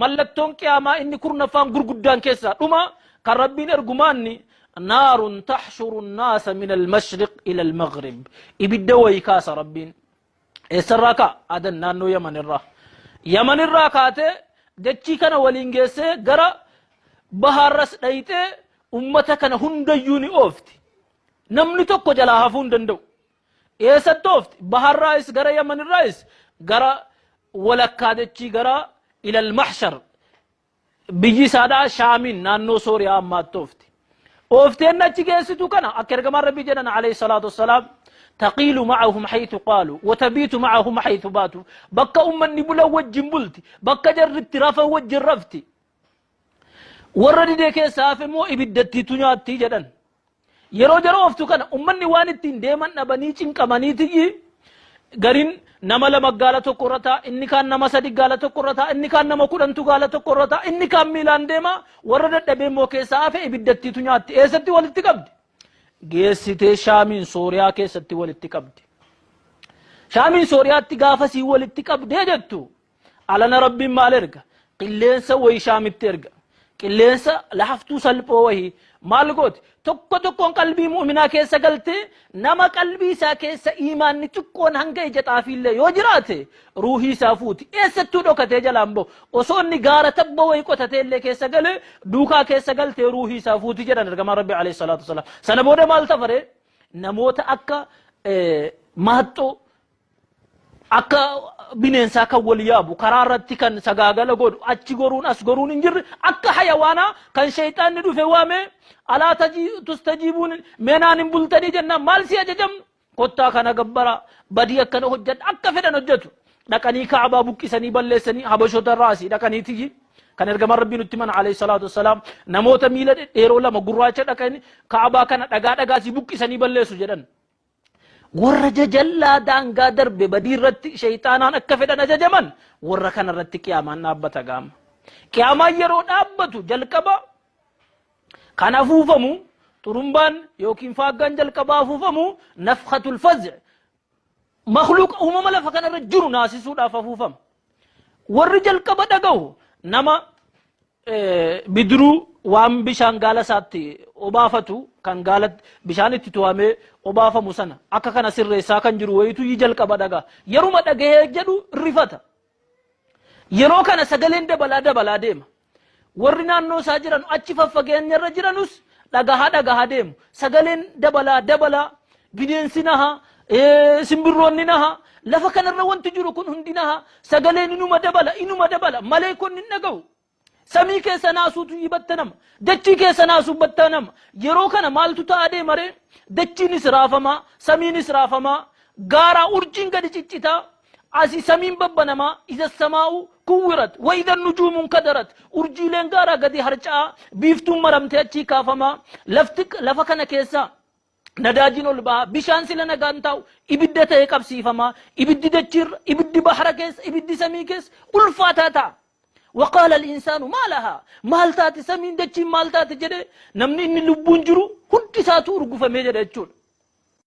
ملتون قياما إني كرنا فان قرقدان كيسا دوما كان ربين ارقماني نار تحشر الناس من المشرق إلى المغرب إبدوي كاس ربين إسراكا أدن نانو يمن الرا كاتي دچي كان ولينجيسي غرا بحر رس دايتي أمتا كان هنديوني أوفتي نمني توكو جلا هفون دندو إيسا توفت بحر رايس غرا يمن الرايس غرا ولكا دچي غرا إلى المحشر بيجي سادا شامين نانو سوريا أما توفتي أوفتين نتي جيسيتو كان أكرغمان ربي جنان عليه الصلاة والسلام تقيل معهم حيث قالوا وتبيت معهم حيث باتوا بكا أمني بلا وجه بلتي بكا جربت رافا وجه رفتي ورد ديكي سافي مو إبدتي تنياتي جدن يرو جرو أفتو كان أمني وانتين ديما نبني چنكماني تيجي غرين نما لما قالتو قرطا إني كان نما صدق قالتو قرطا إني كان نما قرنتو قالتو قرطا إني كان ميلان ديما ورد دبي موكي سافي إبدتي تنياتي إيستي والتي قبدي geessite shaamiin sooriyaa keessatti walitti qabdi shaamiin sooriyaatti gaafasii walitti qabdee jettu alana rabbiin maal erga qilleensa way shaamitti erga qilleensa laftuu salphoo wahi maal gooti tokkoon qalbii mu'minaa keessa galte nama qalbii isaa keessa iimaanni xiqqoon hanga ija xaafiillee yoo jiraate ruuhii isaa fuuti eessattuu dhokatee jalaan ba'u osoo inni gaara tabba wayi qotatee illee keessa gale duukaa keessa galte ruuhii isaa fuuti jedhan ergamaan rabbi alayhi salaatu wasalaam sana booda maal tafare namoota akka maaxxoo akka bineensaa kan wal yaabu karaa irratti kan sagaagala godhu achi goruun as goruun hin jirre akka hayawaanaa kan shayxaanni dhufe waame alaa tustajiibuun meenaan hin bultanii jennaan maal si ajajamnu kottaa kana gabbara badii akkana hojjedha akka fedhan hojjetu dhaqanii kaabaa buqqisanii balleessanii habashota raasii dhaqaniiti kan ergamaan rabbii nutti mana alayhi salaatu wassalaam namoota miila dheeroo lama gurraacha dhaqanii kaabaa kana dhagaasii buqqisanii balleessu jedhan warra jajallaa daangaa darbe badii irratti shayxaanaan akka fedhan ajajaman warra kana irratti qiyaamaan dhaabbata gaama qiyaamaan yeroo dhaabbatu jalqaba kan afuufamu xurumbaan yookiin faaggaan jalqaba afuufamu nafxatul faz'i makhluuqa uumama lafa kana irra jiru naasisuudhaaf afuufama warri jalqaba dhagahu nama bidiruu waan bishaan gaala isaatti obaafatu kan gaala bishaan itti tuwamee obaafamu sana akka kana sirreessaa kan jiru wayitu jalqaba dhagaa yeruma dhagahee jedhu rifata yeroo kana sagaleen dabalaa deema warri naannoo isaa jiran achi faffageenyarra jiranus dhagahaa deemu sagaleen dabalaa bineensi naha simbirroonni naha lafa kanarra wanti jiru kun hundi naha sagaleen inuma dabala maleekonni hin dhagahu samii keessa naasuutu yibattanama dachii keessa naasuu battanama yeroo kana maaltu ta'aa deemare dachiinis raafamaa samiinis raafamaa gaaraa urjiin gadi ciccitaa asi samiin babbanamaa iza samaa'u kuwwirat wa idha nujuumun kadarat urjiileen gaaraa gadi harca'aa biiftuun maramtee achii kaafamaa lafa kana keessa nadaajiin ol bahaa bishaan sila nagaan taa'u ibidda ta'e qabsiifamaa ibiddi dachiirra ibiddi bahara keessa ibiddi samii keessa ulfaataa ta'a وقال الإنسان ما لها مالتات سمين دچين مالتات جده نمني إني لبون جرو هندي ساتو أرغو فميجة دچون